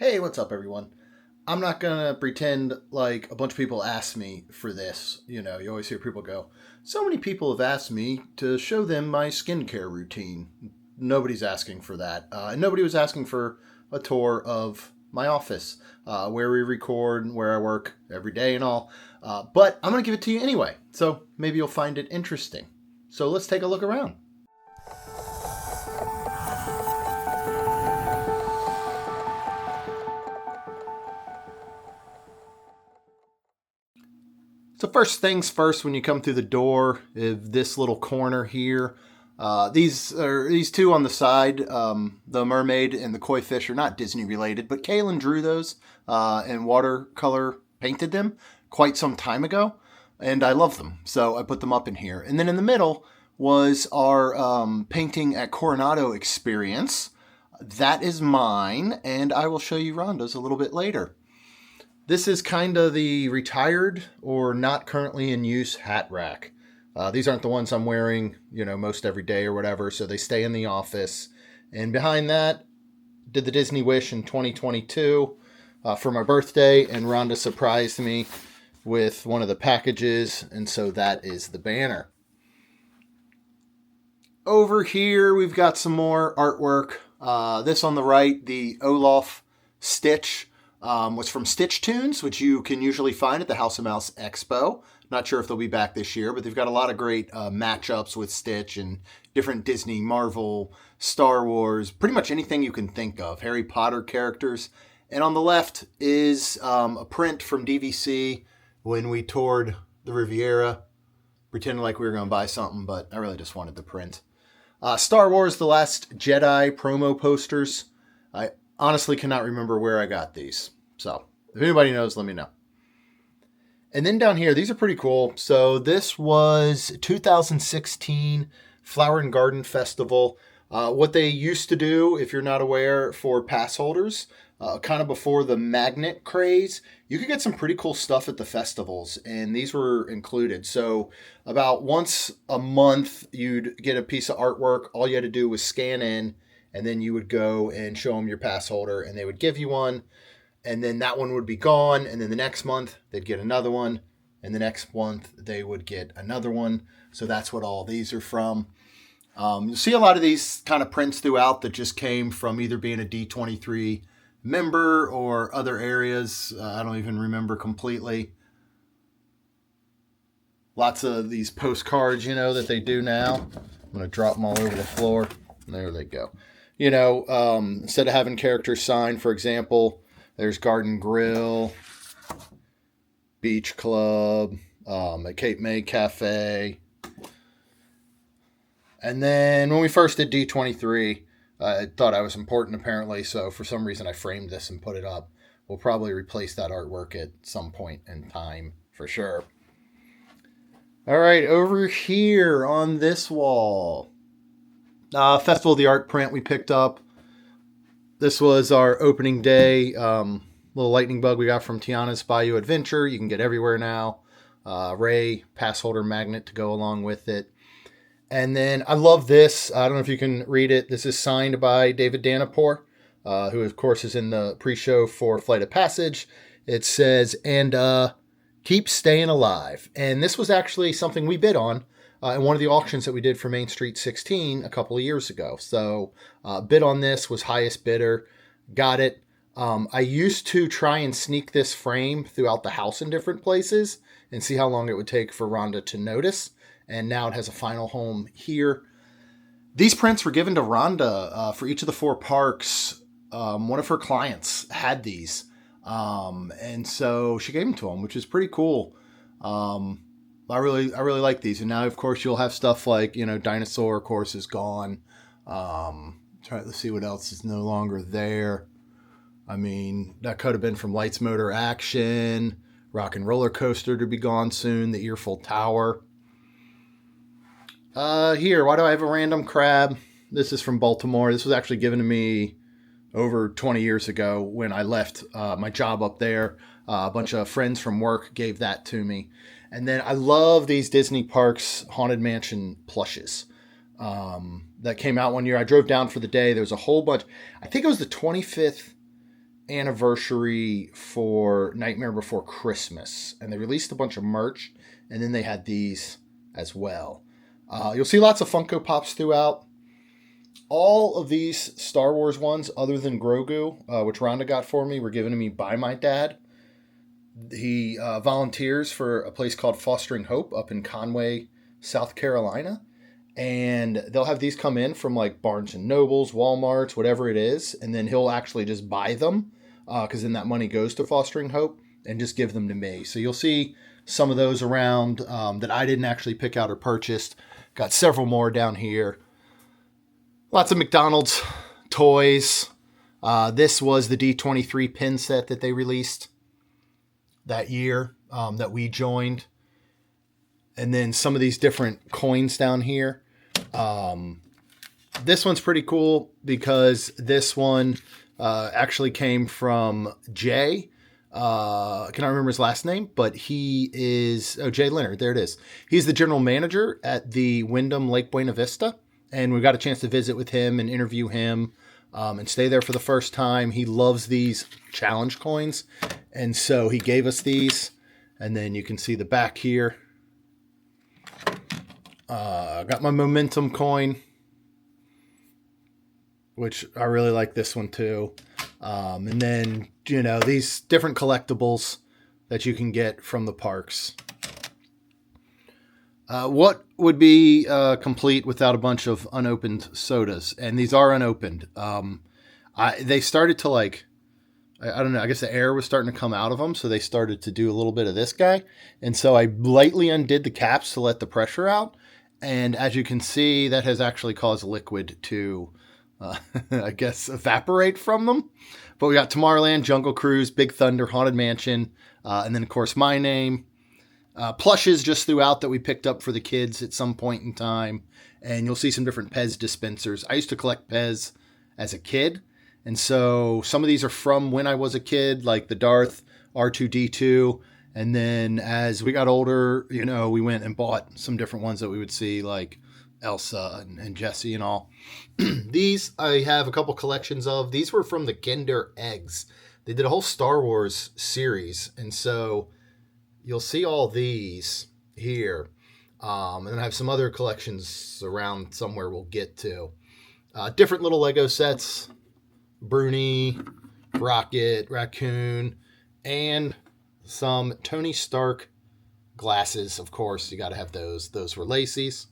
Hey, what's up, everyone? I'm not gonna pretend like a bunch of people asked me for this. You always hear people go, so many people have asked me to show them my skincare routine. Nobody's asking for that. And nobody was asking for a tour of my office, where we record, where I work every day and all. But I'm gonna give it to you anyway, so maybe you'll find it interesting. So let's take a look around. So first things first, when you come through the door, this little corner here, these two on the side, the mermaid and the koi fish are not Disney related, but Kaylin drew those and watercolor painted them quite some time ago, and I love them, so I put them up in here. And then in the middle was our painting at Coronado experience. That is mine, and I will show you Rhonda's a little bit later. This is kind of the retired or not currently in use hat rack. These aren't the ones I'm wearing, most every day or whatever, so they stay in the office. And behind that, did the Disney Wish in 2022 for my birthday, and Rhonda surprised me with one of the packages, and so that is the banner. Over here, we've got some more artwork. This on the right, the Olaf Stitch, was from Stitch Tunes, which you can usually find at the House of Mouse Expo. Not sure if they'll be back this year, but they've got a lot of great matchups with Stitch and different Disney, Marvel, Star Wars, pretty much anything you can think of, Harry Potter characters. And on the left is a print from DVC when we toured the Riviera, pretending like we were going to buy something, but I really just wanted the print. Star Wars The Last Jedi promo posters. I honestly cannot remember where I got these. So if anybody knows, let me know. And then down here, these are pretty cool. So this was 2016 Flower and Garden Festival. What they used to do, if you're not aware, for pass holders, kind of before the magnet craze, you could get some pretty cool stuff at the festivals, and these were included. So about once a month, you'd get a piece of artwork. All you had to do was scan in, and then you would go and show them your pass holder, and they would give you one, and then that one would be gone, and then the next month, they'd get another one, and the next month, they would get another one. So that's what all these are from. You'll see a lot of these kind of prints throughout that just came from either being a D23 member or other areas. I don't even remember completely. Lots of these postcards, that they do now. I'm going to drop them all over the floor. There they go. Instead of having characters sign, for example, there's Garden Grill, Beach Club, a Cape May Cafe. And then when we first did D23, I thought I was important apparently, so for some reason I framed this and put it up. We'll probably replace that artwork at some point in time for sure. All right, over here on this wall, Festival of the Art print we picked up. This was our opening day little lightning bug we got from Tiana's Bayou Adventure. You can get everywhere now. Ray pass holder magnet to go along with it. And then I love this. I don't know if you can read it. This is signed by David Danapor, who of course is in the pre-show for Flight of Passage. It says, and keep staying alive. And this was actually something we bid on in one of the auctions that we did for Main Street 16 a couple of years ago. So bid on this, was highest bidder, got it. I used to try and sneak this frame throughout the house in different places and see how long it would take for Rhonda to notice. And now it has a final home here. These prints were given to Rhonda for each of the 4 parks. One of her clients had these. And so she gave them to him, which is pretty cool. I really like these. And now, of course, you'll have stuff like, Dinosaur, of course, is gone. Try to see what else is no longer there. I mean, that could have been from Lights, Motor, Action, Rock and Roller Coaster to be gone soon, the Earful Tower. Here, why do I have a random crab? This is from Baltimore. This was actually given to me over 20 years ago when I left my job up there. A bunch of friends from work gave that to me. And then I love these Disney Parks Haunted Mansion plushes that came out one year. I drove down for the day. There was a whole bunch. I think it was the 25th anniversary for Nightmare Before Christmas, and they released a bunch of merch, and then they had these as well. You'll see lots of Funko Pops throughout. All of these Star Wars ones, other than Grogu, which Rhonda got for me, were given to me by my dad. He volunteers for a place called Fostering Hope up in Conway, South Carolina. And they'll have these come in from like Barnes and Nobles, Walmarts, whatever it is. And then he'll actually just buy them because then that money goes to Fostering Hope and just give them to me. So you'll see some of those around that I didn't actually pick out or purchased. Got several more down here. Lots of McDonald's toys. This was the D23 pin set that they released that year that we joined. And then some of these different coins down here. This one's pretty cool because this one actually came from Jay. I cannot remember his last name, but he is... Oh, Jay Leonard. There it is. He's the general manager at the Wyndham Lake Buena Vista. And we got a chance to visit with him and interview him and stay there for the first time. He loves these challenge coins. And so he gave us these. And then you can see the back here. Got my Momentum coin, which I really like this one too. And then, you know, these different collectibles that you can get from the parks. What would be complete without a bunch of unopened sodas? And these are unopened. They started to like, I don't know, I guess the air was starting to come out of them. So they started to do a little bit of this guy. And so I lightly undid the caps to let the pressure out. And as you can see, that has actually caused liquid to, I guess, evaporate from them. But we got Tomorrowland, Jungle Cruise, Big Thunder, Haunted Mansion, and then, of course, my name. Plushes just throughout that we picked up for the kids at some point in time. And you'll see some different Pez dispensers. I used to collect Pez as a kid. And so some of these are from when I was a kid, like the Darth R2-D2. And then as we got older, you know, we went and bought some different ones that we would see, like Elsa and Jessie and all. These I have a couple collections of. These were from the Kinder Eggs. They did a whole Star Wars series. And so you'll see all these here. And then I have some other collections around somewhere we'll get to. Different little Lego sets. Bruni, Rocket, Raccoon, and some Tony Stark glasses. Of course, you got to have those. Those were Lacey's.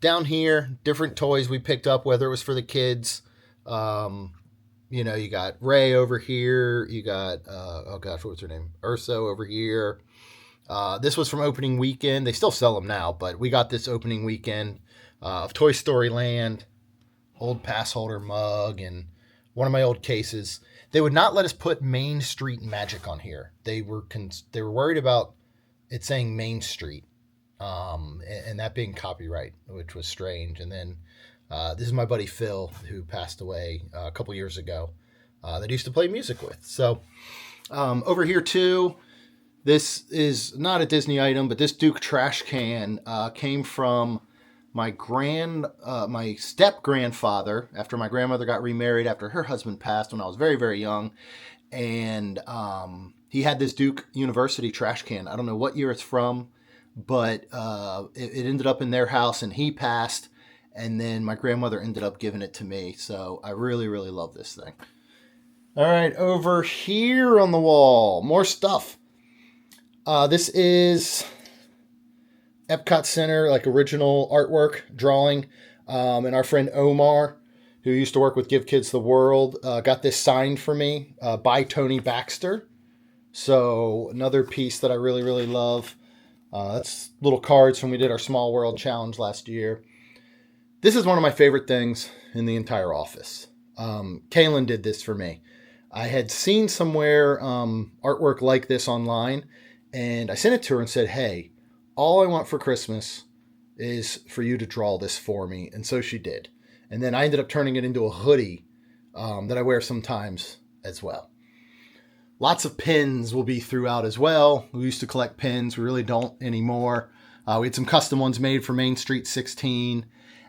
Down here, different toys we picked up, whether it was for the kids. You know, you got Ray over here. You got, oh gosh, what was her name? Urso over here. This was from opening weekend. They still sell them now, but we got this opening weekend of Toy Story Land. Old pass holder mug and one of my old cases. They would not let us put Main Street Magic on here. They were worried about it saying Main Street, and that being copyright, which was strange. And then this is my buddy Phil, who passed away a couple years ago, that I used to play music with. So over here too, this is not a Disney item, but this Duke trash can came from my step grandfather, after my grandmother got remarried after her husband passed when I was very, very young. And he had this Duke University trash can. I don't know what year it's from, but it ended up in their house and he passed. And then my grandmother ended up giving it to me. So I really, really love this thing. All right, over here on the wall, more stuff. This is Epcot Center, like original artwork, drawing. And our friend Omar, who used to work with Give Kids the World, got this signed for me by Tony Baxter. So another piece that I really, really love. That's little cards from when we did our Small World Challenge last year. This is one of my favorite things in the entire office. Kaylin did this for me. I had seen somewhere artwork like this online, and I sent it to her and said, hey, all I want for Christmas is for you to draw this for me. And so she did. And then I ended up turning it into a hoodie that I wear sometimes as well. Lots of pins will be throughout as well. We used to collect pins. We really don't anymore. We had some custom ones made for Main Street 16.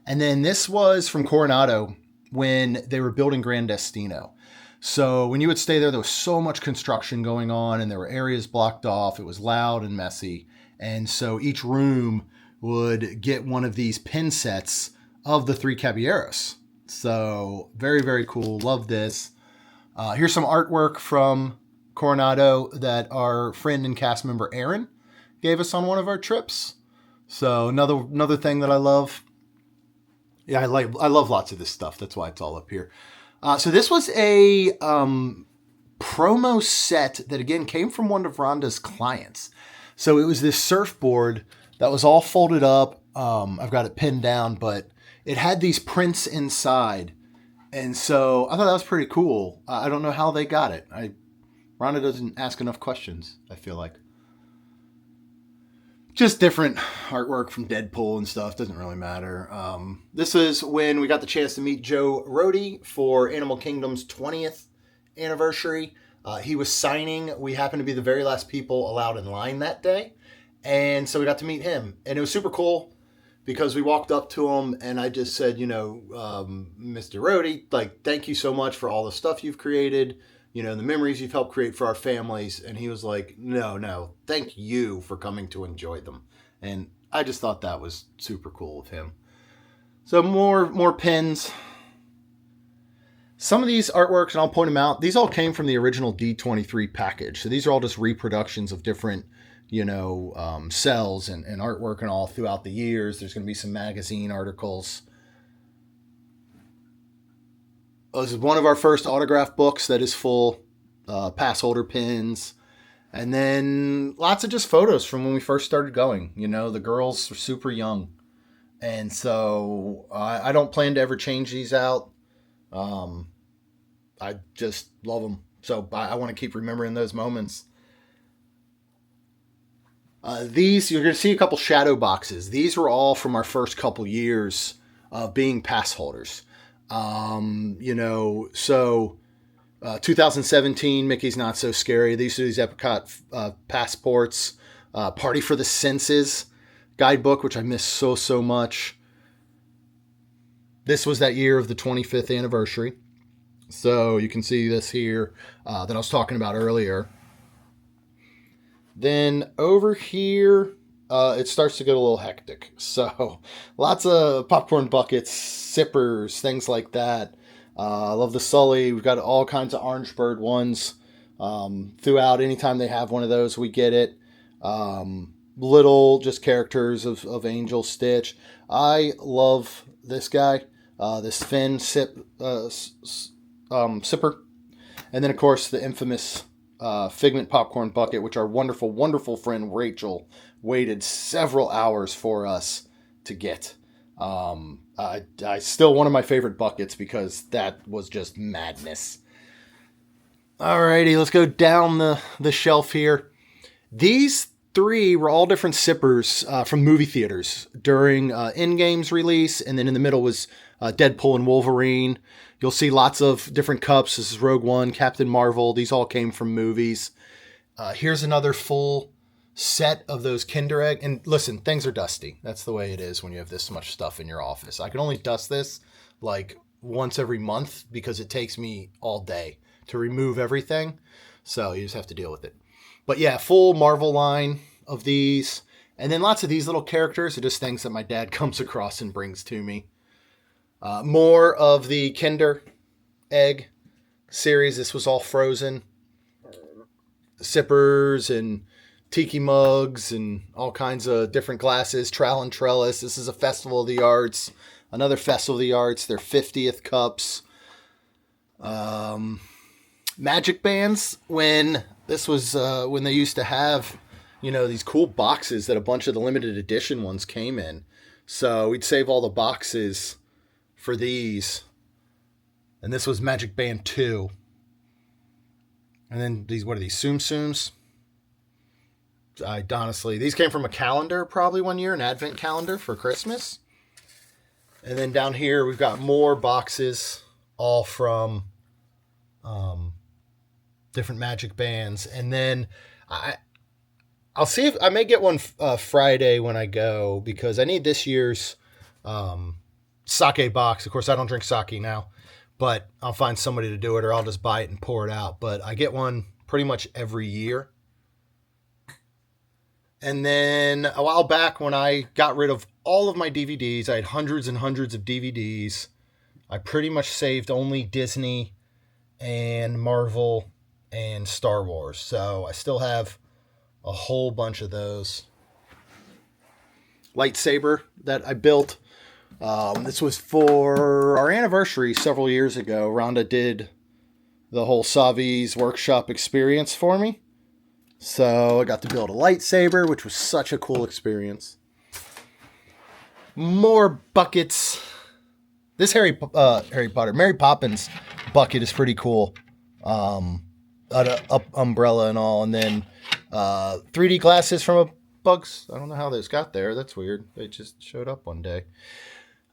And then this was from Coronado when they were building Grand Destino. So when you would stay there was so much construction going on and there were areas blocked off. It was loud and messy. And so each room would get one of these pin sets of the Three Caballeros. So very, very cool. Love this. Here's some artwork from Coronado that our friend and cast member Aaron gave us on one of our trips. So another thing that I love. Yeah, I love lots of this stuff. That's why it's all up here. So this was a promo set that, again, came from one of Rhonda's clients. So it was this surfboard that was all folded up. I've got it pinned down, but it had these prints inside. And so I thought that was pretty cool. I don't know how they got it. Rhonda doesn't ask enough questions, I feel like. Just different artwork from Deadpool and stuff. Doesn't really matter. This is when we got the chance to meet Joe Rohde for Animal Kingdom's 20th anniversary. He was signing. We happened to be the very last people allowed in line that day. And so we got to meet him. And it was super cool because we walked up to him and I just said, Mr. Rohde, like, thank you so much for all the stuff you've created, the memories you've helped create for our families. And he was like, no, thank you for coming to enjoy them. And I just thought that was super cool of him. So more pins. Some of these artworks, and I'll point them out, these all came from the original D23 package. So these are all just reproductions of different, cells and artwork and all throughout the years. There's going to be some magazine articles. This is one of our first autograph books that is full pass holder pins. And then lots of just photos from when we first started going. The girls were super young. And so I don't plan to ever change these out. I just love them. So I want to keep remembering those moments. These, you're going to see a couple shadow boxes. These were all from our first couple years of being pass holders. 2017, Mickey's Not So Scary. These are these Epcot passports. Party for the Senses guidebook, which I miss so much. This was that year of the 25th anniversary. So you can see this here that I was talking about earlier. Then over here, it starts to get a little hectic. So lots of popcorn buckets, sippers, things like that. I love the Sully. We've got all kinds of Orange Bird ones throughout. Anytime they have one of those, we get it. Little just characters of Angel, Stitch. I love this guy, this Finn sipper. And then, of course, the infamous Figment popcorn bucket, which our wonderful, wonderful friend Rachel waited several hours for us to get. I still one of my favorite buckets because that was just madness. Alrighty, let's go down the shelf here. These three were all different sippers from movie theaters during Endgame's release, and then in the middle was Deadpool and Wolverine. You'll see lots of different cups. This is Rogue One, Captain Marvel. These all came from movies. Here's another full set of those Kinder Egg. And listen, things are dusty. That's the way it is when you have this much stuff in your office. I can only dust this like once every month because it takes me all day to remove everything. So you just have to deal with it. But yeah, full Marvel line of these. And then lots of these little characters are just things that my dad comes across and brings to me. More of the Kinder Egg series. This was all frozen. Sippers and tiki mugs and all kinds of different glasses. Trowel and Trellis. This is a Festival of the Arts. Another Festival of the Arts. Their 50th cups. Magic bands. When this was when they used to have, these cool boxes that a bunch of the limited edition ones came in. So we'd save all the boxes for these. And this was Magic Band 2. And then these, what are these? Tsum Tsums? Honestly, these came from a calendar probably one year, an advent calendar for Christmas. And then down here we've got more boxes, all from different Magic bands. And then I'll see if I may get one Friday when I go, because I need this year's sake box. Of course, I don't drink sake now, but I'll find somebody to do it, or I'll just buy it and pour it out. But I get one pretty much every year. And then a while back when I got rid of all of my DVDs, I had hundreds and hundreds of DVDs. I pretty much saved only Disney and Marvel and Star Wars. So I still have a whole bunch of those. Lightsaber that I built. This was for our anniversary several years ago. Rhonda did the whole Savi's workshop experience for me. So I got to build a lightsaber, which was such a cool experience. More buckets. This Harry Potter, Mary Poppins bucket is pretty cool. Up umbrella and all. And then 3D glasses from a Bugs. I don't know how those got there. That's weird. They just showed up one day.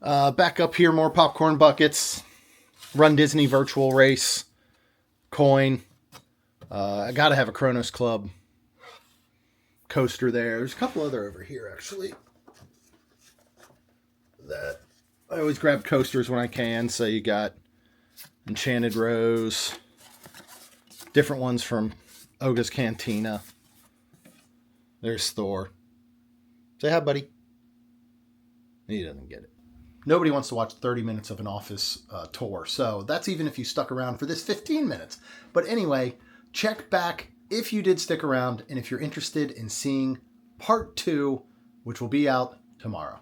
Back up here, more popcorn buckets. Run Disney virtual race. Coin. I got to have a Kronos Club coaster there. There's a couple other over here, actually. That I always grab coasters when I can. So you got Enchanted Rose. Different ones from Oga's Cantina. There's Thor. Say hi, buddy. He doesn't get it. Nobody wants to watch 30 minutes of an office tour. So that's even if you stuck around for this 15 minutes. But anyway, check back if you did stick around and if you're interested in seeing part 2, which will be out tomorrow.